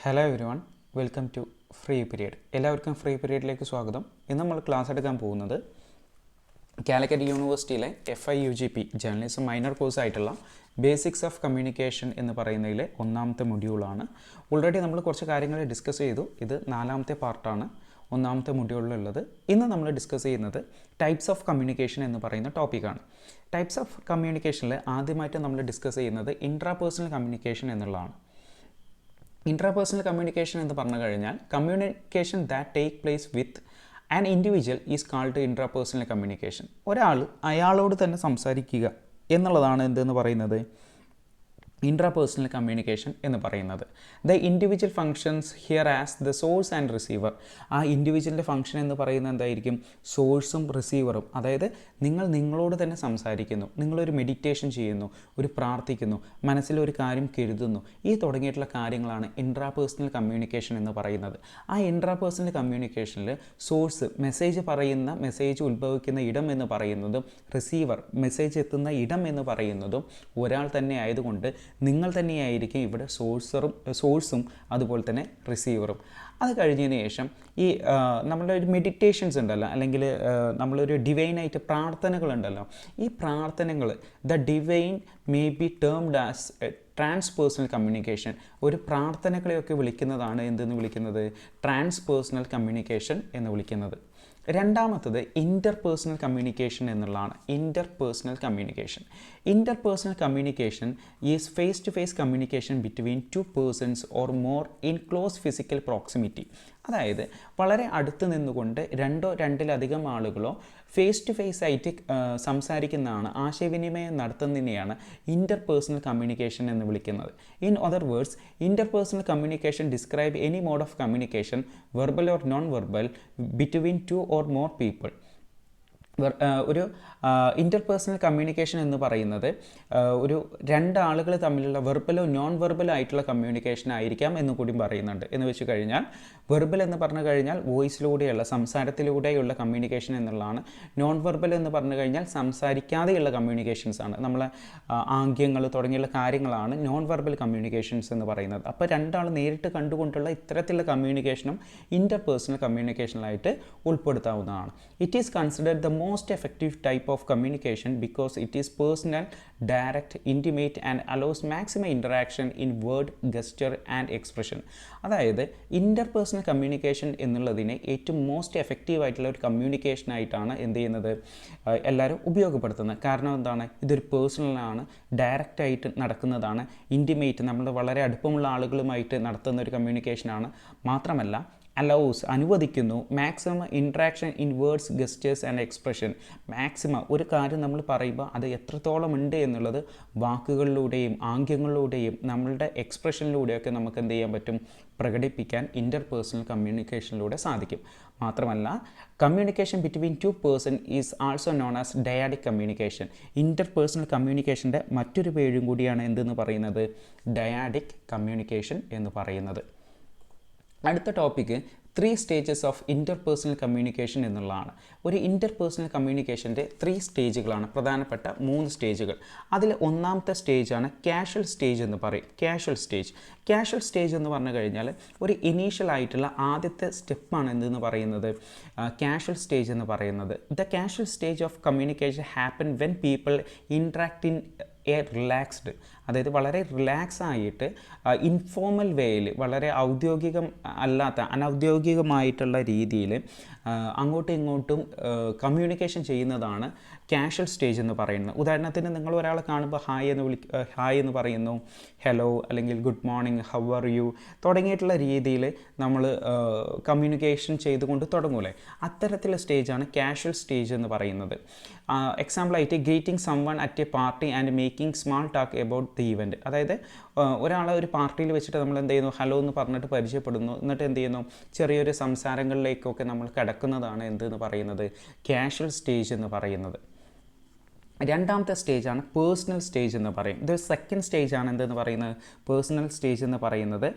Hello everyone, welcome to free period. എല്ലാവർക്കും free പീരിയഡിലേക്ക് സ്വാഗതം. ഇന്ന് നമ്മൾ ക്ലാസ് എടുക്കാൻ പോകുന്നത് കാലിക്കറ്റ് യൂണിവേഴ്സിറ്റിയിലെ FIUGP ജേർണലിസം മൈനർ കോഴ്സായിട്ടുള്ള ബേസിക്സ് ഓഫ് കമ്മ്യൂണിക്കേഷൻ എന്ന് പറയുന്നതിലെ ഒന്നാമത്തെ മൊഡ്യൂളാണ്. ഓൾറെഡി നമ്മൾ കുറച്ച് കാര്യങ്ങൾ ഡിസ്കസ് ചെയ്തു. ഇത് 4ാമത്തെ പാർട്ടാണ് ഒന്നാമത്തെ മൊഡ്യൂളിലുള്ളത്. ഇന്ന് നമ്മൾ ഡിസ്കസ് ചെയ്യുന്നത് ടൈപ്സ് ഓഫ് കമ്മ്യൂണിക്കേഷൻ എന്ന് പറയുന്ന ടോപ്പിക്കാണ്. ടൈപ്സ് ഓഫ് കമ്മ്യൂണിക്കേഷനിൽ ആദ്യമായിട്ട് നമ്മൾ ഡിസ്കസ് ചെയ്യുന്നത് ഇൻട്രാപേഴ്സണൽ കമ്മ്യൂണിക്കേഷൻ എന്നുള്ളതാണ്. ഇൻട്രാപേഴ്സണൽ കമ്മ്യൂണിക്കേഷൻ എന്ന് പറഞ്ഞു കഴിഞ്ഞാൽ communication that take place with an individual is called intrapersonal communication. ഒരാൾ അയാളോട് തന്നെ സംസാരിക്കുക എന്നുള്ളതാണ് എന്തെന്ന് പറയുന്നത് ഇൻട്രാപേഴ്സണൽ കമ്മ്യൂണിക്കേഷൻ എന്ന് പറയുന്നത്. The individual functions here as the source and receiver. ആ ഇൻഡിവിജ്വലിൻ്റെ ഫങ്ഷൻ എന്ന് പറയുന്നത് എന്തായിരിക്കും? സോഴ്സും റിസീവറും. അതായത് നിങ്ങളോട് തന്നെ സംസാരിക്കുന്നു, നിങ്ങളൊരു മെഡിറ്റേഷൻ ചെയ്യുന്നു, ഒരു പ്രാർത്ഥിക്കുന്നു, മനസ്സിലൊരു കാര്യം കരുതുന്നു, ഈ തുടങ്ങിയിട്ടുള്ള കാര്യങ്ങളാണ് ഇൻട്രാപേഴ്സണൽ കമ്മ്യൂണിക്കേഷൻ എന്ന് പറയുന്നത്. ആ ഇൻട്രാപേഴ്സണൽ കമ്മ്യൂണിക്കേഷനിൽ സോഴ്സ് മെസ്സേജ് ഉത്ഭവിക്കുന്ന ഇടം എന്ന് പറയുന്നതും റിസീവർ മെസ്സേജ് എത്തുന്ന ഇടം എന്ന് പറയുന്നതും ഒരാൾ തന്നെ ആയതുകൊണ്ട് നിങ്ങൾ തന്നെയായിരിക്കും ഇവിടെ സോഴ്സും അതുപോലെ തന്നെ റിസീവറും. അത് കഴിഞ്ഞതിന് ശേഷം ഈ നമ്മളുടെ ഒരു മെഡിറ്റേഷൻസ് ഉണ്ടല്ലോ, അല്ലെങ്കിൽ നമ്മളൊരു ഡിവൈനായിട്ട് പ്രാർത്ഥനകളുണ്ടല്ലോ, ഈ പ്രാർത്ഥനകൾ the divine may be termed as transpersonal communication. ഒരു പ്രാർത്ഥനകളെയൊക്കെ വിളിക്കുന്നതാണ് എന്തെന്ന് വിളിക്കുന്നത്? ട്രാൻസ്പേഴ്സണൽ കമ്മ്യൂണിക്കേഷൻ എന്ന് വിളിക്കുന്നത്. രണ്ടാമത്തത് ഇൻ്റർപേഴ്സണൽ കമ്മ്യൂണിക്കേഷൻ എന്നുള്ളതാണ്. Interpersonal communication is face to face communication between two persons or more in close physical proximity. അതായത് വളരെ അടുത്ത് നിന്നുകൊണ്ട് രണ്ടിലധികം ആളുകളോ ഫേസ് ടു ഫേസ് ആയിട്ട് സംസാരിക്കുന്നതാണ്, ആശയവിനിമയം നടത്തുന്നതിനെയാണ് ഇൻ്റർപേഴ്സണൽ കമ്മ്യൂണിക്കേഷൻ എന്ന് വിളിക്കുന്നത്. In other words, interpersonal communication describe any mode of communication verbal or non verbal between two or more people. ഒരു ഇൻ്റർപേഴ്സണൽ കമ്മ്യൂണിക്കേഷൻ എന്ന് പറയുന്നത് ഒരു രണ്ടാളുകൾ തമ്മിലുള്ള വെർബലോ നോൺ വെർബലോ ആയിട്ടുള്ള കമ്മ്യൂണിക്കേഷൻ ആയിരിക്കാം എന്ന് കൂടി പറയുന്നുണ്ട്. എന്ന് വെച്ച് കഴിഞ്ഞാൽ വെർബൽ എന്ന് പറഞ്ഞു കഴിഞ്ഞാൽ വോയിസിലൂടെയുള്ള സംസാരത്തിലൂടെയുള്ള കമ്മ്യൂണിക്കേഷൻ എന്നുള്ളതാണ്. നോൺ വെർബൽ എന്ന് പറഞ്ഞു കഴിഞ്ഞാൽ സംസാരിക്കാതെയുള്ള കമ്മ്യൂണിക്കേഷൻസ് ആണ്. നമ്മളെ ആംഗ്യങ്ങൾ തുടങ്ങിയുള്ള കാര്യങ്ങളാണ് നോൺ വെർബൽ കമ്മ്യൂണിക്കേഷൻസ് എന്ന് പറയുന്നത്. അപ്പോൾ രണ്ടാൾ നേരിട്ട് കണ്ടുകൊണ്ടുള്ള ഇത്തരത്തിലുള്ള കമ്മ്യൂണിക്കേഷനും ഇൻ്റർപേഴ്സണൽ കമ്മ്യൂണിക്കേഷനിലായിട്ട് ഉൾപ്പെടുത്താവുന്നതാണ്. It is considered the most effective type of communication because it is personal, direct, intimate and allows maximum interaction in word, gesture and expression. അതായത് ഇൻ്റർപേഴ്സണൽ കമ്മ്യൂണിക്കേഷൻ എന്നുള്ളതിനെ ഏറ്റവും മോസ്റ്റ് എഫക്റ്റീവ് ആയിട്ടുള്ള ഒരു കമ്മ്യൂണിക്കേഷൻ ആയിട്ടാണ് എന്ത് ചെയ്യുന്നത് എല്ലാവരും ഉപയോഗപ്പെടുത്തുന്നത്. കാരണം എന്താണ്? ഇതൊരു പേഴ്സണലാണ്, ഡയറക്റ്റായിട്ട് നടക്കുന്നതാണ്, ഇൻറ്റിമേറ്റ് നമ്മുടെ വളരെ അടുപ്പമുള്ള ആളുകളുമായിട്ട് നടത്തുന്ന ഒരു കമ്മ്യൂണിക്കേഷനാണ്. മാത്രമല്ല അലൗസ് അനുവദിക്കുന്നു maximum interaction in words, ഗസ്റ്റേഴ്സ് and expression. Maximum ഒരു കാര്യം നമ്മൾ പറയുമ്പോൾ അത് എത്രത്തോളം ഉണ്ട് എന്നുള്ളത് വാക്കുകളിലൂടെയും ആംഗ്യങ്ങളിലൂടെയും നമ്മളുടെ എക്സ്പ്രഷനിലൂടെയൊക്കെ നമുക്ക് എന്ത് ചെയ്യാൻ പറ്റും? പ്രകടിപ്പിക്കാൻ ഇൻ്റർപേഴ്സണൽ കമ്മ്യൂണിക്കേഷനിലൂടെ സാധിക്കും. മാത്രമല്ല communication between two person is also known as dyadic communication. Interpersonal കമ്മ്യൂണിക്കേഷൻ്റെ മറ്റൊരു പേരും കൂടിയാണ് എന്തെന്ന് പറയുന്നത്? ഡയാഡിക് കമ്മ്യൂണിക്കേഷൻ എന്ന് പറയുന്നത്. അടുത്ത topic 3 stages of interpersonal communication എന്നുള്ളതാണ്. ഒരു ഇൻ്റർപേഴ്സണൽ കമ്മ്യൂണിക്കേഷൻ്റെ 3 സ്റ്റേജുകളാണ്, പ്രധാനപ്പെട്ട 3 സ്റ്റേജുകൾ. അതിൽ ഒന്നാമത്തെ സ്റ്റേജാണ് കാഷ്വൽ സ്റ്റേജ് എന്ന് പറയും. കാഷ്വൽ സ്റ്റേജ് എന്ന് പറഞ്ഞു കഴിഞ്ഞാൽ ഒരു ഇനീഷ്യൽ ആയിട്ടുള്ള ആദ്യത്തെ സ്റ്റെപ്പാണ് എന്തെന്ന് പറയുന്നത് കാഷ്വൽ സ്റ്റേജ് എന്ന് പറയുന്നത്. The casual stage of communication happen when people interact in relaxed, അതായത് വളരെ റിലാക്സ് ആയിട്ട് ഇൻഫോർമൽ വേയിൽ, വളരെ അനൗദ്യോഗികമായിട്ടുള്ള രീതിയിൽ അങ്ങോട്ടും ഇങ്ങോട്ടും കമ്മ്യൂണിക്കേഷൻ ചെയ്യുന്നതാണ് കാഷ്വൽ സ്റ്റേജ് എന്ന് പറയുന്നത്. ഉദാഹരണത്തിന് നിങ്ങൾ ഒരാളെ കാണുമ്പോൾ ഹായ് എന്ന് പറയുന്നു, ഹലോ അല്ലെങ്കിൽ good morning, how are you തുടങ്ങിയിട്ടുള്ള രീതിയിൽ നമ്മൾ കമ്മ്യൂണിക്കേഷൻ ചെയ്തുകൊണ്ട് തുടങ്ങൂലേ, അത്തരത്തിലുള്ള സ്റ്റേജാണ് കാഷ്വൽ സ്റ്റേജ് എന്ന് പറയുന്നത്. എക്സാമ്പിളായിട്ട് greeting someone at a party and making small talk about the event. അതായത് ഒരാളെ ഒരു പാർട്ടിയിൽ വെച്ചിട്ട് നമ്മൾ എന്ത് ചെയ്യുന്നു? ഹലോ എന്ന് പറഞ്ഞിട്ട് പരിചയപ്പെടുന്നു, എന്നിട്ട് എന്ത് ചെയ്യുന്നു? ചെറിയൊരു സംസാരങ്ങളിലേക്കൊക്കെ നമ്മൾ കിടക്കുന്നതാണ് എന്തെന്ന് പറയുന്നത് കാഷ്വൽ സ്റ്റേജ് എന്ന് പറയുന്നത്. രണ്ടാമത്തെ സ്റ്റേജാണ് പേഴ്സണൽ സ്റ്റേജ് എന്ന് പറയും. ഇതൊരു സെക്കൻഡ് സ്റ്റേജാണ് എന്തെന്ന് പറയുന്നത്, പേഴ്സണൽ സ്റ്റേജ് എന്ന് പറയുന്നത്.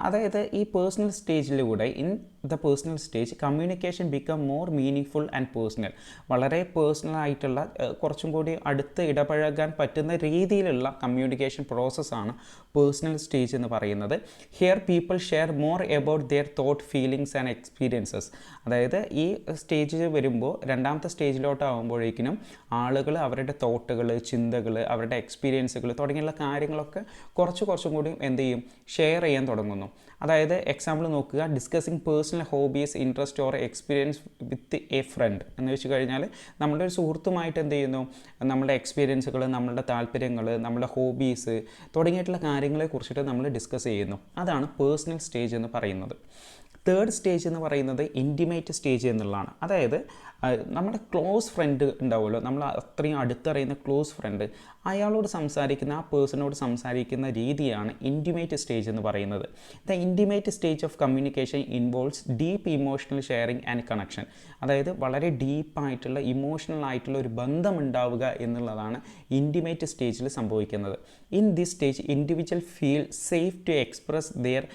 അതായത് ഈ പേഴ്സണൽ സ്റ്റേജിലൂടെ in the personal stage communication become more meaningful and personal. വളരെ പേഴ്സണൽ ആയിട്ടുള്ള കുറച്ചും കൂടി അടുത്ത് ഇടപഴകാൻ പറ്റുന്ന രീതിയിലുള്ള കമ്മ്യൂണിക്കേഷൻ പ്രോസസ്സാണ് പേഴ്സണൽ സ്റ്റേജ് എന്ന് പറയുന്നത്. Here people share more about their thought, feelings and experiences. അതായത് ഈ സ്റ്റേജിൽ വരുമ്പോൾ രണ്ടാമത്തെ സ്റ്റേജിലോട്ടാകുമ്പോഴേക്കിനും ആളുകൾ അവരുടെ തോട്ടുകൾ, ചിന്തകൾ, അവരുടെ എക്സ്പീരിയൻസുകൾ തുടങ്ങിയുള്ള കാര്യങ്ങളൊക്കെ കുറച്ചും കൂടി എന്ത് ചെയ്യും, ഷെയർ ചെയ്യാൻ തുടങ്ങുന്നു. അതായത് എക്സാമ്പിൾ നോക്കുക, discussing personal hobbies, interest or experience with a friend എന്ന് വെച്ച് കഴിഞ്ഞാൽ നമ്മുടെ ഒരു സുഹൃത്തുമായിട്ട് എന്ത് ചെയ്യുന്നു, നമ്മുടെ എക്സ്പീരിയൻസുകൾ, നമ്മുടെ താല്പര്യങ്ങൾ, നമ്മുടെ ഹോബീസ് തുടങ്ങിയിട്ടുള്ള കാര്യങ്ങളെ കുറിച്ചിട്ട് നമ്മൾ ഡിസ്കസ് ചെയ്യുന്നു. അതാണ് പേഴ്സണൽ സ്റ്റേജ് എന്ന് പറയുന്നത്. തേർഡ് സ്റ്റേജ് എന്ന് പറയുന്നത് ഇൻറ്റിമേറ്റ് സ്റ്റേജ് എന്നുള്ളതാണ്. അതായത് നമ്മുടെ ക്ലോസ് ഫ്രണ്ട് ഉണ്ടാവുമല്ലോ, നമ്മൾ അത്രയും അടുത്തറിയുന്ന ക്ലോസ് ഫ്രണ്ട്, അയാളോട് സംസാരിക്കുന്ന, ആ പേഴ്സണോട് സംസാരിക്കുന്ന രീതിയാണ് ഇൻറ്റിമേറ്റ് സ്റ്റേജ് എന്ന് പറയുന്നത്. The intimate stage of communication involves deep emotional sharing and connection. അതായത് വളരെ ഡീപ്പായിട്ടുള്ള ഇമോഷണൽ ആയിട്ടുള്ള ഒരു ബന്ധം ഉണ്ടാവുക എന്നുള്ളതാണ് ഇൻറ്റിമേറ്റ് സ്റ്റേജിൽ സംഭവിക്കുന്നത്. In this stage individual feel safe to express their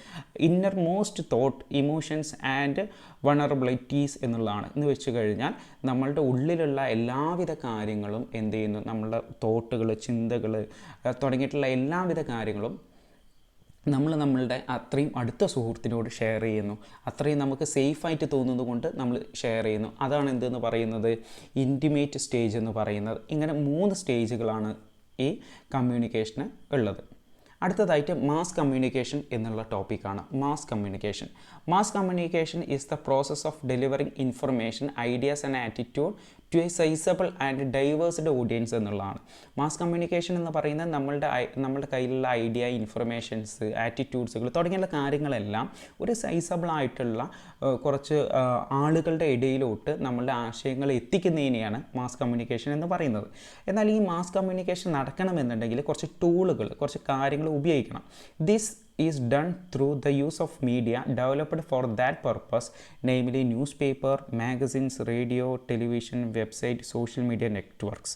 innermost thought, emotions and vulnerabilities എന്നുള്ളതാണ്. എന്ന് വെച്ച് കഴിഞ്ഞാൽ നമ്മളുടെ ഉള്ളിലുള്ള എല്ലാവിധ കാര്യങ്ങളും എന്ത് ചെയ്യുന്നു, നമ്മളുടെ തോട്ടുകൾ, ചിന്തകൾ തുടങ്ങിയിട്ടുള്ള എല്ലാവിധ കാര്യങ്ങളും നമ്മളുടെ അത്രയും അടുത്ത സുഹൃത്തിനോട് ഷെയർ ചെയ്യുന്നു. അത്രയും നമുക്ക് സേഫായിട്ട് തോന്നുന്നത് കൊണ്ട് നമ്മൾ ഷെയർ ചെയ്യുന്നു. അതാണ് എന്തെന്ന് പറയുന്നത്, ഇൻറ്റിമേറ്റ് സ്റ്റേജ് എന്ന് പറയുന്നത്. ഇങ്ങനെ 3 സ്റ്റേജുകളാണ് ഈ കമ്മ്യൂണിക്കേഷന് ഉള്ളത്. അടുത്തതായിട്ട് മാസ് കമ്മ്യൂണിക്കേഷൻ എന്നുള്ള ടോപ്പിക്കാണ്. Mass communication is the process of delivering information, ideas and attitude to a sizable and diversed audience എന്നുള്ളതാണ്. മാസ് കമ്മ്യൂണിക്കേഷൻ എന്ന് പറയുന്നത് നമ്മളുടെ കയ്യിലുള്ള ഐഡിയ, ഇൻഫർമേഷൻസ്, ആറ്റിറ്റ്യൂഡ്സുകൾ തുടങ്ങിയുള്ള കാര്യങ്ങളെല്ലാം ഒരു സൈസബിൾ ആയിട്ടുള്ള കുറച്ച് ആളുകളുടെ ഇടയിലോട്ട് നമ്മളുടെ ആശയങ്ങൾ എത്തിക്കുന്നതിനെയാണ് മാസ് കമ്മ്യൂണിക്കേഷൻ എന്ന് പറയുന്നത്. എന്നാൽ ഈ മാസ് കമ്മ്യൂണിക്കേഷൻ നടക്കണമെന്നുണ്ടെങ്കിൽ കുറച്ച് ടൂളുകൾ, കുറച്ച് കാര്യങ്ങൾ ഉപയോഗിക്കണം. This is done through the use of media developed for that purpose, namely newspaper, magazines, radio, television, website, social media networks.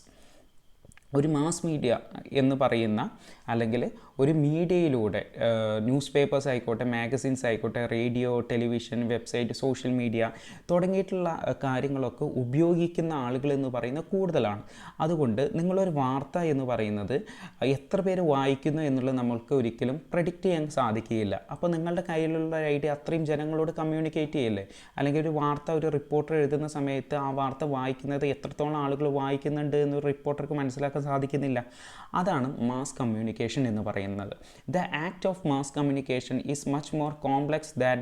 ഒരു മാസ് മീഡിയ എന്ന് പറയുന്ന അല്ലെങ്കിൽ ഒരു മീഡിയയിലൂടെ ന്യൂസ് പേപ്പേഴ്സ് ആയിക്കോട്ടെ, മാഗസിൻസ് ആയിക്കോട്ടെ, radio, television, website, social media തുടങ്ങിയിട്ടുള്ള കാര്യങ്ങളൊക്കെ ഉപയോഗിക്കുന്ന ആളുകൾ എന്ന് പറയുന്നത് കൂടുതലാണ്. അതുകൊണ്ട് നിങ്ങളൊരു വാർത്ത എന്ന് പറയുന്നത് എത്ര പേര് വായിക്കുന്നു എന്നുള്ളത് നമ്മൾക്ക് ഒരിക്കലും പ്രെഡിക്റ്റ് ചെയ്യാൻ സാധിക്കുകയില്ല. അപ്പോൾ നിങ്ങളുടെ കയ്യിലുള്ള ഐഡിയ അത്രയും ജനങ്ങളോട് കമ്മ്യൂണിക്കേറ്റ് ചെയ്യില്ലേ? അല്ലെങ്കിൽ ഒരു വാർത്ത ഒരു റിപ്പോർട്ടർ എഴുതുന്ന സമയത്ത് ആ വാർത്ത വായിക്കുന്നത് എത്രത്തോളം ആളുകൾ വായിക്കുന്നുണ്ട് എന്നൊരു റിപ്പോർട്ടർക്ക് മനസ്സിലാക്കാൻ സാധിക്കുന്നില്ല. അതാണ് മാസ് കമ്മ്യൂണിക്കേഷൻ എന്ന് പറയുന്നത്. The act of mass communication is much more complex than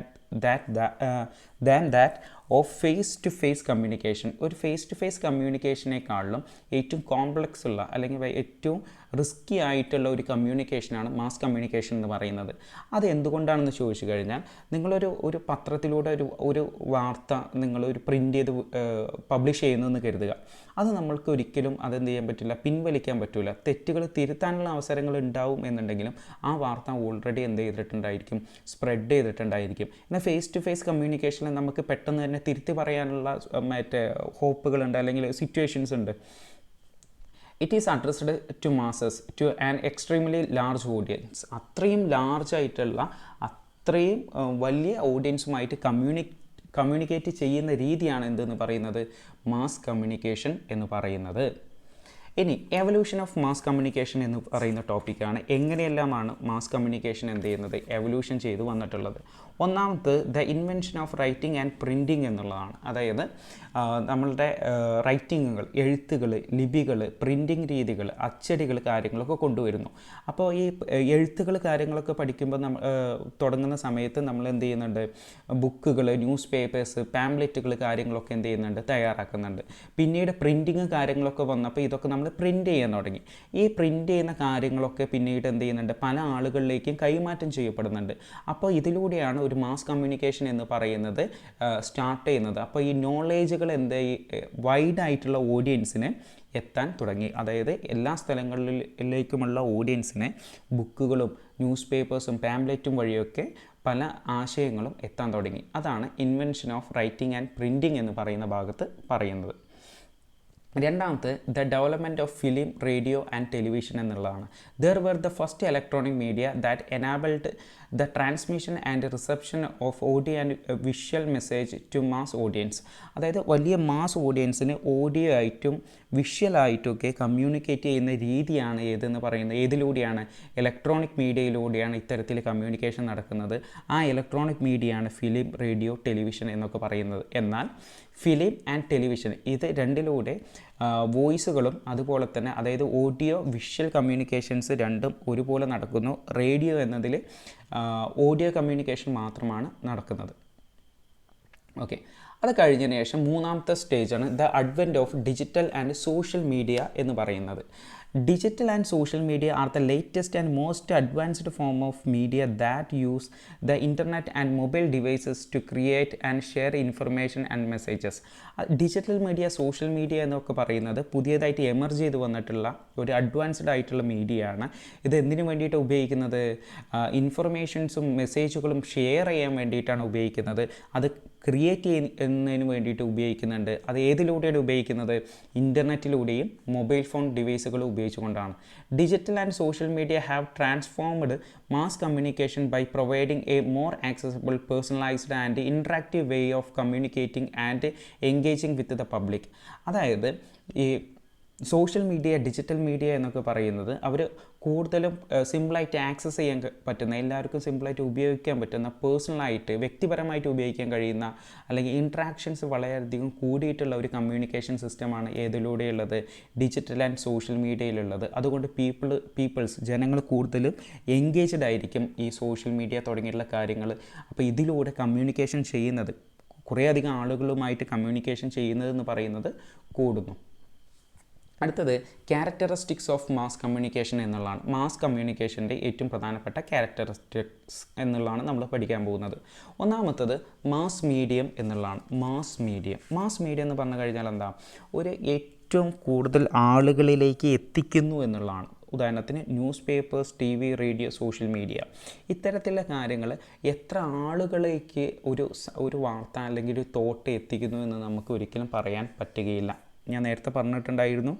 that of face to face communication. ഒരു ഫേസ് ടു ഫേസ് കമ്മ്യൂണിക്കേഷനേക്കാളും ഏറ്റവും കോംപ്ലക്സ് ഉള്ള അല്ലെങ്കിൽ ഏറ്റവും റിസ്കി ആയിട്ടുള്ള ഒരു കമ്മ്യൂണിക്കേഷനാണ് മാസ് കമ്മ്യൂണിക്കേഷൻ എന്ന് പറയുന്നത്. അത് എന്തുകൊണ്ടാണെന്ന് ചോദിച്ചു കഴിഞ്ഞാൽ, നിങ്ങളൊരു പത്രത്തിലൂടെ ഒരു വാർത്ത നിങ്ങളൊരു പ്രിൻ്റ് ചെയ്ത് പബ്ലിഷ് ചെയ്യുന്നതെന്ന് കരുതുക. അത് നമ്മൾക്ക് ഒരിക്കലും അതെന്ത് ചെയ്യാൻ പറ്റില്ല, പിൻവലിക്കാൻ പറ്റില്ല. തെറ്റുകൾ തിരുത്താനുള്ള അവസരങ്ങൾ ഉണ്ടാവും എന്നുണ്ടെങ്കിലും ആ വാർത്ത ഓൾറെഡി എന്ത് ചെയ്തിട്ടുണ്ടായിരിക്കും, സ്പ്രെഡ് ചെയ്തിട്ടുണ്ടായിരിക്കും. എന്നാൽ ഫേസ് ടു ഫേസ് കമ്മ്യൂണിക്കേഷനിൽ നമുക്ക് പെട്ടെന്ന് തന്നെ തിരുത്തി പറയാനുള്ള ഹോപ്പുകളുണ്ട്, അല്ലെങ്കിൽ സിറ്റുവേഷൻസ് ഉണ്ട്. It is addressed to masses, to an extremely large audience. അത്രയും ലാർജായിട്ടുള്ള അത്രയും വലിയ ഓഡിയൻസുമായിട്ട് കമ്മ്യൂണിക്കേറ്റ് ചെയ്യുന്ന രീതിയാണ് എന്തെന്ന് പറയുന്നത്, മാസ് കമ്മ്യൂണിക്കേഷൻ എന്ന് പറയുന്നത്. ഇനി എവല്യൂഷൻ ഓഫ് മാസ് കമ്മ്യൂണിക്കേഷൻ എന്ന് പറയുന്ന ടോപ്പിക്കാണ്. എങ്ങനെയെല്ലാമാണ് മാസ് കമ്മ്യൂണിക്കേഷൻ എന്ത് ചെയ്യുന്നത്, എവല്യൂഷൻ ചെയ്തു വന്നിട്ടുള്ളത്. ഒന്നാമത് the invention of writing and printing എന്നുള്ളതാണ്. അതായത് നമ്മളുടെ റൈറ്റിങ്ങുകൾ, എഴുത്തുകൾ, ലിപികൾ, പ്രിൻറ്റിങ് രീതികൾ, അച്ചടികൾ കാര്യങ്ങളൊക്കെ കൊണ്ടുവരുന്നു. അപ്പോൾ ഈ എഴുത്തുകൾ കാര്യങ്ങളൊക്കെ പഠിക്കുമ്പോൾ തുടങ്ങുന്ന സമയത്ത് നമ്മൾ എന്ത് ചെയ്യുന്നുണ്ട്, ബുക്കുകൾ, ന്യൂസ് പേപ്പേഴ്സ്, പാംപ്ലെറ്റുകൾ കാര്യങ്ങളൊക്കെ എന്ത് ചെയ്യുന്നുണ്ട്, തയ്യാറാക്കുന്നുണ്ട്. പിന്നീട് പ്രിൻറ്റിങ് കാര്യങ്ങളൊക്കെ വന്നപ്പോൾ ഇതൊക്കെ നമ്മൾ പ്രിൻ്റ് ചെയ്യാൻ തുടങ്ങി. ഈ പ്രിൻ്റ് ചെയ്യുന്ന കാര്യങ്ങളൊക്കെ പിന്നീട് എന്ത് ചെയ്യുന്നുണ്ട്, പല ആളുകളിലേക്കും കൈമാറ്റം ചെയ്യപ്പെടുന്നുണ്ട്. അപ്പോൾ ഇതിലൂടെയാണ് ഒരു മാസ് കമ്മ്യൂണിക്കേഷൻ എന്ന് പറയുന്നത് സ്റ്റാർട്ട് ചെയ്യുന്നത്. അപ്പോൾ ഈ നോളേജുകൾ വൈഡായിട്ടുള്ള ഓഡിയൻസിന് എത്താൻ തുടങ്ങി. അതായത് എല്ലാ സ്ഥലങ്ങളിലേക്കുമുള്ള ഓഡിയൻസിനെ ബുക്കുകളും ന്യൂസ് പേപ്പേഴ്സും പാംപ്ലെറ്റും വഴിയൊക്കെ പല ആശയങ്ങളും എത്താൻ തുടങ്ങി. അതാണ് invention of writing and printing എന്ന് പറയുന്ന ഭാഗത്ത് പറയുന്നത്. രണ്ടാമത്തെ the development of film radio and television എന്നുള്ളതാണ്. They were the first electronic media that enabled the transmission and reception of audio and visual message to mass audience. അതായത് വലിയ mass ഓഡിയൻസിന് audio ആയിട്ടും വിഷ്വലായിട്ടുമൊക്കെ കമ്മ്യൂണിക്കേറ്റ് ചെയ്യുന്ന രീതിയാണ് ഏതെന്ന് പറയുന്നത്. ഏതിലൂടെയാണ്? ഇലക്ട്രോണിക് മീഡിയയിലൂടെയാണ് ഇത്തരത്തിൽ കമ്മ്യൂണിക്കേഷൻ നടക്കുന്നത്. ആ ഇലക്ട്രോണിക് മീഡിയയാണ് ഫിലിം റേഡിയോ ടെലിവിഷൻ എന്നൊക്കെ പറയുന്നത്. എന്നാൽ ഫിലിം ആൻഡ് ടെലിവിഷൻ ഇത് രണ്ടിലൂടെ വോയിസുകളും അതുപോലെ തന്നെ അതായത് ഓഡിയോ വിഷ്വൽ കമ്മ്യൂണിക്കേഷൻസ് രണ്ടും ഒരുപോലെ നടക്കുന്നു. റേഡിയോ എന്നതിൽ ഓഡിയോ കമ്മ്യൂണിക്കേഷൻ മാത്രമാണ് നടക്കുന്നത്. ഓക്കെ, അത് കഴിഞ്ഞതിന് ശേഷം മൂന്നാമത്തെ സ്റ്റേജാണ് the advent of digital and social media എന്ന് പറയുന്നത്. Digital and social media are the latest and most advanced form of media that use the internet and mobile devices to create and share information and messages. Digital media, social media എന്നൊക്കെ പറയുന്നത് പുതിയതായിട്ട് emerge ചെയ്ത് വന്നിട്ടുള്ള ഒരു advanced ആയിട്ടുള്ള media ആണ്. ഇത് എന്തിനു വേണ്ടിയിട്ട് ഉപയോഗിക്കുന്നത്? ഇൻഫർമേഷൻസും മെസ്സേജുകളും ഷെയർ ചെയ്യാൻ വേണ്ടിയിട്ടാണ് ഉപയോഗിക്കുന്നത്. അത് ക്രിയേറ്റ് ചെയ്യുന്നതിന് വേണ്ടിയിട്ട് ഉപയോഗിക്കുന്നുണ്ട്. അത് ഏതിലൂടെയാണ് ഉപയോഗിക്കുന്നത്? ഇൻ്റർനെറ്റിലൂടെയും മൊബൈൽ ഫോൺ ഡിവൈസുകൾ ഉപയോഗിച്ചുകൊണ്ടാണ്. Digital and social media have transformed mass communication by providing a more accessible, personalised and interactive way of communicating and engaging with the public. അതായത് ഈ സോഷ്യൽ മീഡിയ, ഡിജിറ്റൽ മീഡിയ എന്നൊക്കെ പറയുന്നത് അവർ കൂടുതലും സിമ്പിളായിട്ട് ആക്സസ് ചെയ്യാൻ പറ്റുന്ന, എല്ലാവർക്കും സിമ്പിളായിട്ട് ഉപയോഗിക്കാൻ പറ്റുന്ന, പേഴ്സണലായിട്ട് വ്യക്തിപരമായിട്ട് ഉപയോഗിക്കാൻ കഴിയുന്ന അല്ലെങ്കിൽ ഇൻട്രാക്ഷൻസ് വളരെയധികം കൂടിയിട്ടുള്ള ഒരു കമ്മ്യൂണിക്കേഷൻ സിസ്റ്റമാണ് ഏതിലൂടെയുള്ളത്? ഡിജിറ്റൽ ആൻഡ് സോഷ്യൽ മീഡിയയിലുള്ളത്. അതുകൊണ്ട് പീപ്പിൾസ് ജനങ്ങൾ കൂടുതലും എൻഗേജ്ഡ് ആയിരിക്കും ഈ സോഷ്യൽ മീഡിയ തുടങ്ങിയിട്ടുള്ള കാര്യങ്ങൾ. അപ്പോൾ ഇതിലൂടെ കമ്മ്യൂണിക്കേഷൻ ചെയ്യുന്നത്, കുറേയധികം ആളുകളുമായിട്ട് കമ്മ്യൂണിക്കേഷൻ ചെയ്യുന്നതെന്ന് പറയുന്നത് കൂടുന്നു. അടുത്തത് ക്യാരക്ടറിസ്റ്റിക്സ് ഓഫ് മാസ് കമ്മ്യൂണിക്കേഷൻ എന്നുള്ളതാണ്. മാസ് കമ്മ്യൂണിക്കേഷൻ്റെ ഏറ്റവും പ്രധാനപ്പെട്ട ക്യാരക്ടറിസ്റ്റിക്സ് എന്നുള്ളതാണ് നമ്മൾ പഠിക്കാൻ പോകുന്നത്. ഒന്നാമത്തത് മാസ് മീഡിയം എന്നുള്ളതാണ്. മാസ് മീഡിയം എന്ന് പറഞ്ഞു കഴിഞ്ഞാൽ എന്താ? ഒരു ഏറ്റവും കൂടുതൽ ആളുകളിലേക്ക് എത്തിക്കുന്നു എന്നുള്ളതാണ്. ഉദാഹരണത്തിന് newspapers, TV, radio, social media, ഇത്തരത്തിലുള്ള കാര്യങ്ങൾ എത്ര ആളുകളിലേക്ക് ഒരു വാർത്ത അല്ലെങ്കിൽ ഒരു തോട്ട് എത്തിക്കുന്നു എന്ന് നമുക്ക് ഒരിക്കലും പറയാൻ പറ്റുകയില്ല. ഞാൻ നേരത്തെ പറഞ്ഞിട്ടുണ്ടായിരുന്നു,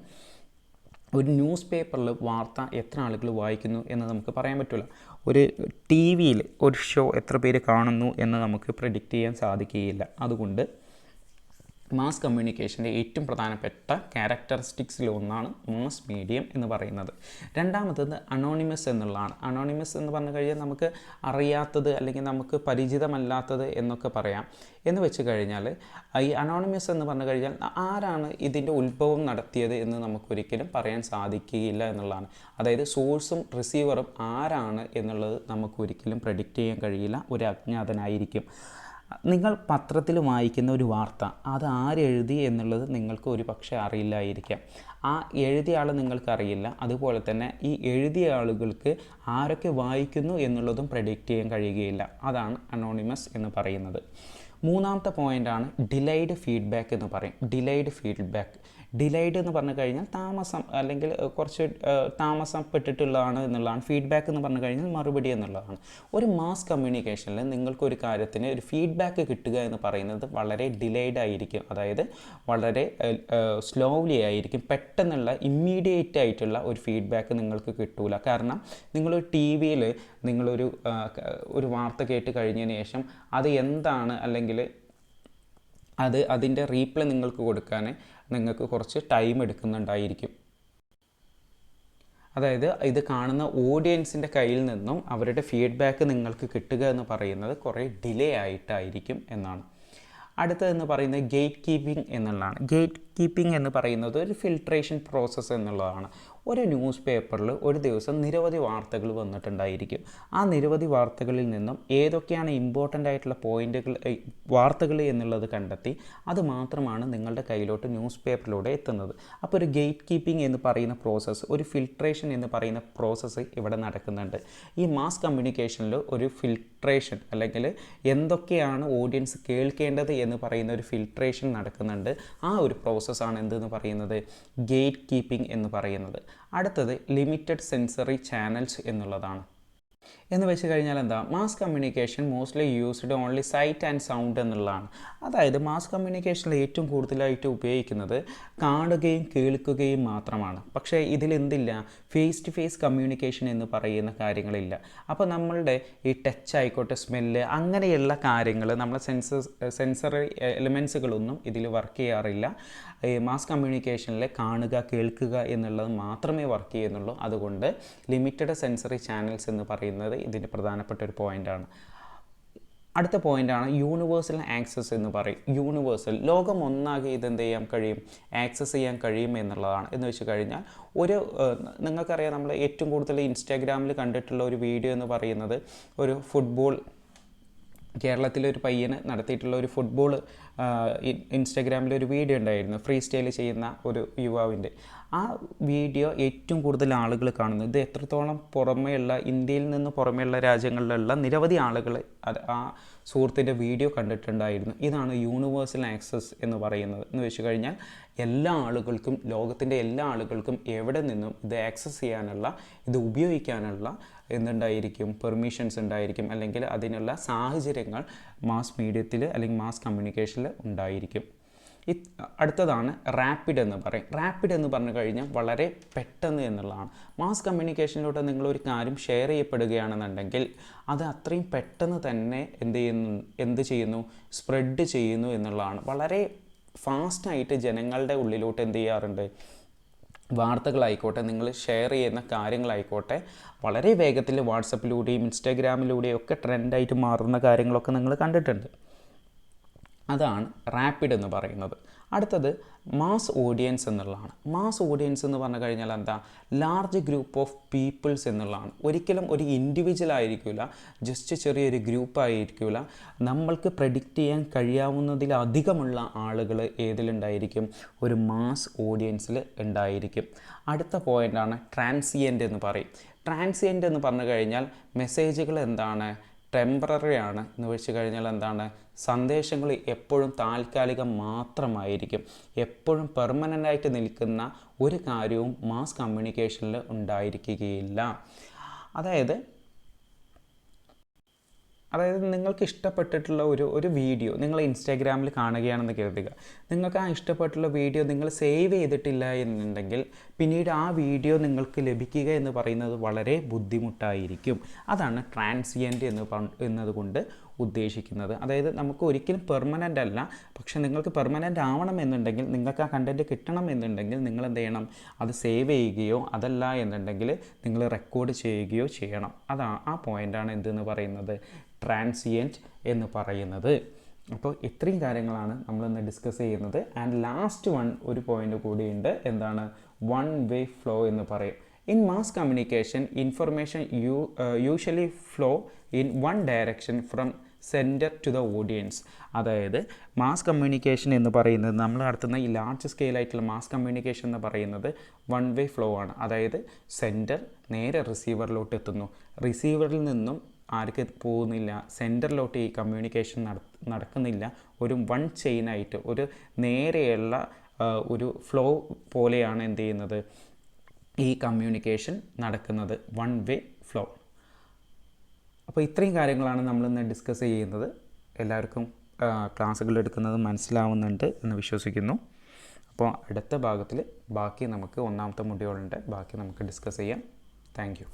ഒരു ന്യൂസ് പേപ്പറിൽ വാർത്ത എത്ര ആളുകൾ വായിക്കുന്നു എന്ന് നമുക്ക് പറയാൻ പറ്റില്ല. ഒരു ടി വിയിൽ ഒരു ഷോ എത്ര പേര് കാണുന്നു എന്ന് നമുക്ക് പ്രെഡിക്റ്റ് ചെയ്യാൻ സാധിക്കുകയില്ല. അതുകൊണ്ട് മാസ് കമ്മ്യൂണിക്കേഷൻ്റെ ഏറ്റവും പ്രധാനപ്പെട്ട ക്യാരക്ടറിസ്റ്റിക്സിൽ ഒന്നാണ് മാസ് മീഡിയം എന്ന് പറയുന്നത്. രണ്ടാമത്തത് അനോണിമസ് എന്നുള്ളതാണ്. അനോണിമസ് എന്ന് പറഞ്ഞു കഴിഞ്ഞാൽ നമുക്ക് അറിയാത്തത് അല്ലെങ്കിൽ നമുക്ക് പരിചിതമല്ലാത്തത് എന്നൊക്കെ പറയാം. എന്ന് വെച്ച് കഴിഞ്ഞാൽ ഈ അനോണിമസ് എന്ന് പറഞ്ഞു കഴിഞ്ഞാൽ ആരാണ് ഇതിൻ്റെ ഉത്ഭവം നടത്തിയത് എന്ന് നമുക്കൊരിക്കലും പറയാൻ സാധിക്കുകയില്ല എന്നുള്ളതാണ്. അതായത് സോഴ്സും റിസീവറും ആരാണ് എന്നുള്ളത് നമുക്കൊരിക്കലും പ്രെഡിക്റ്റ് ചെയ്യാൻ കഴിയില്ല. ഒരു അജ്ഞാതനായിരിക്കും. നിങ്ങൾ പത്രത്തിൽ വായിക്കുന്ന ഒരു വാർത്ത അത് ആരെഴുതി എന്നുള്ളത് നിങ്ങൾക്ക് ഒരു പക്ഷേ അറിയില്ലായിരിക്കാം. ആ എഴുതിയ ആൾ നിങ്ങൾക്കറിയില്ല. അതുപോലെ തന്നെ ഈ എഴുതിയ ആളുകൾക്ക് ആരൊക്കെ വായിക്കുന്നു എന്നുള്ളതും പ്രെഡിക്റ്റ് ചെയ്യാൻ കഴിയുകയില്ല. അതാണ് അനോണിമസ് എന്ന് പറയുന്നത്. മൂന്നാമത്തെ പോയിൻ്റാണ് ഡിലൈഡ് ഫീഡ്ബാക്ക് എന്ന് പറയും. ഡിലൈഡ് എന്ന് പറഞ്ഞു കഴിഞ്ഞാൽ താമസം അല്ലെങ്കിൽ കുറച്ച് താമസപ്പെട്ടിട്ടുള്ളതാണ് എന്നുള്ളതാണ്. ഫീഡ്ബാക്ക് എന്ന് പറഞ്ഞു കഴിഞ്ഞാൽ മറുപടി എന്നുള്ളതാണ്. ഒരു മാസ് കമ്മ്യൂണിക്കേഷനിൽ നിങ്ങൾക്കൊരു കാര്യത്തിന് ഒരു ഫീഡ്ബാക്ക് കിട്ടുക എന്ന് പറയുന്നത് വളരെ ഡിലൈഡ് ആയിരിക്കും. അതായത് വളരെ സ്ലോലി ആയിരിക്കും. പെട്ടെന്നുള്ള ഇമ്മീഡിയറ്റ് ആയിട്ടുള്ള ഒരു ഫീഡ്ബാക്ക് നിങ്ങൾക്ക് കിട്ടൂല. കാരണം നിങ്ങളൊരു ടി വിയിൽ നിങ്ങളൊരു വാർത്ത കേട്ട് കഴിഞ്ഞതിന് ശേഷം അത് എന്താണ് അല്ലെങ്കിൽ അതിൻ്റെ റീപ്ലൈ നിങ്ങൾക്ക് കൊടുക്കാൻ നിങ്ങൾക്ക് കുറച്ച് ടൈം എടുക്കുന്നുണ്ടായിരിക്കും. അതായത് ഇത് കാണുന്ന ഓഡിയൻസിൻ്റെ കയ്യിൽ നിന്നും അവരുടെ ഫീഡ്ബാക്ക് നിങ്ങൾക്ക് കിട്ടുക എന്ന് പറയുന്നത് കുറേ ഡിലേ ആയിട്ടായിരിക്കും എന്നാണ്. അടുത്തതെന്ന് പറയുന്നത് ഗേറ്റ് കീപ്പിംഗ് എന്നുള്ളതാണ്. ഗേറ്റ് കീപ്പിംഗ് എന്ന് പറയുന്നത് ഒരു ഫിൽട്രേഷൻ പ്രോസസ്സ് എന്നുള്ളതാണ്. ഒരു ന്യൂസ് പേപ്പറിൽ ഒരു ദിവസം നിരവധി വാർത്തകൾ വന്നിട്ടുണ്ടായിരിക്കും. ആ നിരവധി വാർത്തകളിൽ നിന്നും ഏതൊക്കെയാണ് ഇമ്പോർട്ടൻ്റ് ആയിട്ടുള്ള വാർത്തകൾ എന്നുള്ളത് കണ്ടെത്തി അത് മാത്രമാണ് നിങ്ങളുടെ കയ്യിലോട്ട് ന്യൂസ് പേപ്പറിലൂടെ എത്തുന്നത്. അപ്പോൾ ഒരു ഗേറ്റ് കീപ്പിംഗ് എന്ന് പറയുന്ന പ്രോസസ്സ്, ഒരു ഫിൽട്രേഷൻ എന്ന് പറയുന്ന പ്രോസസ്സ് ഇവിടെ നടക്കുന്നുണ്ട്. ഈ മാസ് കമ്മ്യൂണിക്കേഷനിൽ ഒരു ഫിൽട്രേഷൻ അല്ലെങ്കിൽ എന്തൊക്കെയാണ് ഓഡിയൻസ് കേൾക്കേണ്ടത് എന്ന് പറയുന്ന ഒരു ഫിൽട്രേഷൻ നടക്കുന്നുണ്ട്. ആ ഒരു പ്രോസസ്സാണ് എന്തെന്ന് പറയുന്നത്? ഗേറ്റ് കീപ്പിംഗ് എന്ന് പറയുന്നത്. അടുത്തത് ലിമിറ്റഡ് സെൻസറി ചാനൽസ് എന്നുള്ളതാണ്. എന്ന് വെച്ച് കഴിഞ്ഞാൽ എന്താ, mass communication mostly used only sight and sound എന്നുള്ളതാണ്. അതായത് മാസ് കമ്മ്യൂണിക്കേഷനിൽ ഏറ്റവും കൂടുതലായിട്ട് ഉപയോഗിക്കുന്നത് കാണുകയും കേൾക്കുകയും മാത്രമാണ്. പക്ഷേ ഇതിലെന്തില്ല, ഫേസ് ടു ഫേസ് കമ്മ്യൂണിക്കേഷൻ എന്ന് പറയുന്ന കാര്യങ്ങളില്ല. അപ്പോൾ നമ്മളുടെ ഈ ടച്ച് ആയിക്കോട്ടെ, സ്മെല്ല്, അങ്ങനെയുള്ള കാര്യങ്ങൾ നമ്മളെ സെൻസറി എലിമെൻസുകളൊന്നും ഇതിൽ വർക്ക് ചെയ്യാറില്ല. മാസ് കമ്മ്യൂണിക്കേഷനിൽ കാണുക കേൾക്കുക എന്നുള്ളത് മാത്രമേ വർക്ക് ചെയ്യുന്നുള്ളൂ. അതുകൊണ്ട് ലിമിറ്റഡ് സെൻസറി ചാനൽസ് എന്ന് പറയുന്നത് ഇതിൻ്റെ പ്രധാനപ്പെട്ട ഒരു പോയിൻ്റാണ്. അടുത്ത പോയിൻ്റാണ് യൂണിവേഴ്സൽ ആക്സസ് എന്ന് പറയും. യൂണിവേഴ്സൽ, ലോകം ഒന്നാകെ ഇതെന്ത് ചെയ്യാൻ കഴിയും, ആക്സസ് ചെയ്യാൻ കഴിയും എന്നുള്ളതാണ്. എന്ന് വെച്ച് കഴിഞ്ഞാൽ നിങ്ങൾക്കറിയാം, നമ്മൾ ഏറ്റവും കൂടുതൽ ഇൻസ്റ്റാഗ്രാമിൽ കണ്ടിട്ടുള്ള ഒരു വീഡിയോ എന്ന് പറയുന്നത് ഒരു ഫുട്ബോൾ, കേരളത്തിലെ ഒരു പയ്യന് നടത്തിയിട്ടുള്ള ഒരു ഫുട്ബോൾ ഇൻസ്റ്റാഗ്രാമിൽ ഒരു വീഡിയോ ഉണ്ടായിരുന്നു, ഫ്രീ സ്റ്റൈൽ ചെയ്യുന്ന ഒരു യുവാവിൻ്റെ. ആ വീഡിയോ ഏറ്റവും കൂടുതൽ ആളുകൾ കാണുന്നത്, ഇത് എത്രത്തോളം പുറമെയുള്ള, ഇന്ത്യയിൽ നിന്ന് പുറമെയുള്ള രാജ്യങ്ങളിലുള്ള നിരവധി ആളുകൾ ആ സുഹൃത്തിൻ്റെ വീഡിയോ കണ്ടിട്ടുണ്ടായിരുന്നു. ഇതാണ് യൂണിവേഴ്സൽ ആക്സസ് എന്ന് പറയുന്നത്. എന്ന് വെച്ച് കഴിഞ്ഞാൽ എല്ലാ ആളുകൾക്കും, ലോകത്തിൻ്റെ എല്ലാ ആളുകൾക്കും എവിടെ നിന്നും ഇത് ആക്സസ് ചെയ്യാനുള്ള, ഇത് ഉപയോഗിക്കാനുള്ള എന്തുണ്ടായിരിക്കും, പെർമിഷൻസ് ഉണ്ടായിരിക്കും, അല്ലെങ്കിൽ അതിനുള്ള സാഹചര്യങ്ങൾ മാസ് മീഡിയത്തിൽ അല്ലെങ്കിൽ മാസ് കമ്മ്യൂണിക്കേഷനിൽ ഉണ്ടായിരിക്കും. അടുത്തതാണ് റാപ്പിഡ് എന്ന് പറയും. റാപ്പിഡ് എന്ന് പറഞ്ഞു കഴിഞ്ഞാൽ വളരെ പെട്ടെന്ന് എന്നുള്ളതാണ്. മാസ് കമ്മ്യൂണിക്കേഷനിലൂടെ നിങ്ങളൊരു കാര്യം ഷെയർ ചെയ്യപ്പെടുകയാണെന്നുണ്ടെങ്കിൽ അത് അത്രയും പെട്ടെന്ന് തന്നെ എന്ത് ചെയ്യുന്നു, സ്പ്രെഡ് ചെയ്യുന്നു എന്നുള്ളതാണ്. വളരെ ഫാസ്റ്റായിട്ട് ജനങ്ങളുടെ ഉള്ളിലോട്ട് എന്ത് ചെയ്യാറുണ്ട്, വാർത്തകളായിക്കോട്ടെ, നിങ്ങൾ ഷെയർ ചെയ്യുന്ന കാര്യങ്ങളായിക്കോട്ടെ, വളരെ വേഗത്തിൽ വാട്സപ്പിലൂടെയും ഇൻസ്റ്റാഗ്രാമിലൂടെയും ഒക്കെ ട്രെൻഡായിട്ട് മാറുന്ന കാര്യങ്ങളൊക്കെ നിങ്ങൾ കണ്ടിട്ടുണ്ട്. അതാണ് റാപ്പിഡ് എന്ന് പറയുന്നത്. അടുത്തത് മാസ് ഓഡിയൻസ് എന്നുള്ളതാണ്. മാസ് ഓഡിയൻസ് എന്ന് പറഞ്ഞു കഴിഞ്ഞാൽ എന്താ, ലാർജ് ഗ്രൂപ്പ് ഓഫ് പീപ്പിൾസ് എന്നുള്ളതാണ്. ഒരിക്കലും ഒരു ഇൻഡിവിജ്വൽ ആയിരിക്കില്ല, ജസ്റ്റ് ചെറിയൊരു ഗ്രൂപ്പ് ആയിരിക്കില്ല. നമ്മൾക്ക് പ്രെഡിക്റ്റ് ചെയ്യാൻ കഴിയാവുന്നതിലധികമുള്ള ആളുകൾ ഏതിലുണ്ടായിരിക്കും, ഒരു മാസ് ഓഡിയൻസിൽ ഉണ്ടായിരിക്കും. അടുത്ത പോയിൻ്റാണ് ട്രാൻസിയൻ്റ് എന്ന് പറയും. ട്രാൻസിയൻ്റ് എന്ന് പറഞ്ഞു കഴിഞ്ഞാൽ മെസ്സേജുകൾ എന്താണ്, ടെമ്പററി ആണ്. എന്ന് വെച്ച് കഴിഞ്ഞാൽ എന്താണ്, സന്ദേശങ്ങൾ എപ്പോഴും താൽക്കാലികം മാത്രമായിരിക്കും. എപ്പോഴും പെർമനൻ്റായിട്ട് നിൽക്കുന്ന ഒരു കാര്യവും മാസ് കമ്മ്യൂണിക്കേഷനിൽ ഉണ്ടായിരിക്കുകയില്ല. അതായത് നിങ്ങൾക്ക് ഇഷ്ടപ്പെട്ടിട്ടുള്ള ഒരു വീഡിയോ നിങ്ങൾ ഇൻസ്റ്റാഗ്രാമിൽ കാണുകയാണെന്ന് കരുതുക. നിങ്ങൾക്ക് ആ ഇഷ്ടപ്പെട്ടുള്ള വീഡിയോ നിങ്ങൾ സേവ് ചെയ്തിട്ടില്ല എന്നുണ്ടെങ്കിൽ പിന്നീട് ആ വീഡിയോ നിങ്ങൾക്ക് ലഭിക്കുക എന്ന് പറയുന്നത് വളരെ ബുദ്ധിമുട്ടായിരിക്കും. അതാണ് ട്രാൻസിയൻ്റ് എന്നതുകൊണ്ട് ഉദ്ദേശിക്കുന്നത്. അതായത് നമുക്ക് ഒരിക്കലും പെർമനൻ്റ് അല്ല, പക്ഷെ നിങ്ങൾക്ക് പെർമനൻ്റ് ആവണം എന്നുണ്ടെങ്കിൽ, നിങ്ങൾക്ക് ആ കണ്ടൻറ്റ് കിട്ടണം എന്നുണ്ടെങ്കിൽ നിങ്ങൾ എന്ത് ചെയ്യണം, അത് സേവ് ചെയ്യുകയോ അതല്ല എന്നുണ്ടെങ്കിൽ നിങ്ങൾ റെക്കോർഡ് ചെയ്യുകയോ ചെയ്യണം. ആ പോയിൻ്റാണ് എന്തെന്ന് പറയുന്നത്, ട്രാൻസിയൻറ്റ് എന്ന് പറയുന്നത്. അപ്പോൾ ഇത്രയും കാര്യങ്ങളാണ് നമ്മളിന്ന് ഡിസ്കസ് ചെയ്യുന്നത്. ആൻഡ് ലാസ്റ്റ് ഒരു പോയിൻ്റ് കൂടിയുണ്ട്, എന്താണ്, വൺ വേ ഫ്ലോ എന്ന് പറയും. In mass communication information usually flow in one direction from centre to the audience. അതായത് മാസ് കമ്മ്യൂണിക്കേഷൻ എന്ന് പറയുന്നത്, നമ്മൾ നടത്തുന്ന ഈ ലാർജ് സ്കെയിലായിട്ടുള്ള മാസ് കമ്മ്യൂണിക്കേഷൻ എന്ന് പറയുന്നത് വൺ വേ ഫ്ലോ ആണ്. അതായത് സെൻറ്റർ നേരെ റിസീവറിലോട്ട് എത്തുന്നു, റിസീവറിൽ നിന്നും ആർക്ക് പോകുന്നില്ല, സെൻറ്ററിലോട്ട് ഈ കമ്മ്യൂണിക്കേഷൻ നടക്കുന്നില്ല. ഒരു വൺ ചെയിനായിട്ട്, ഒരു നേരെയുള്ള ഒരു ഫ്ലോ പോലെയാണ് എന്ത് ചെയ്യുന്നത്, ഈ കമ്മ്യൂണിക്കേഷൻ നടക്കുന്നത്, വൺ വേ ഫ്ലോ. അപ്പോൾ ഇത്രയും കാര്യങ്ങളാണ് നമ്മളിന്ന് ഡിസ്കസ് ചെയ്യുന്നത്. എല്ലാവർക്കും ക്ലാസ്സുകൾ എടുക്കുന്നത് മനസ്സിലാവുന്നുണ്ട് എന്ന് വിശ്വസിക്കുന്നു. അപ്പോൾ അടുത്ത ഭാഗത്തിൽ ബാക്കി നമുക്ക് ഒന്നാമത്തെ മൊഡ്യൂളിൻ്റെ ബാക്കി നമുക്ക് ഡിസ്കസ് ചെയ്യാം. Thank you.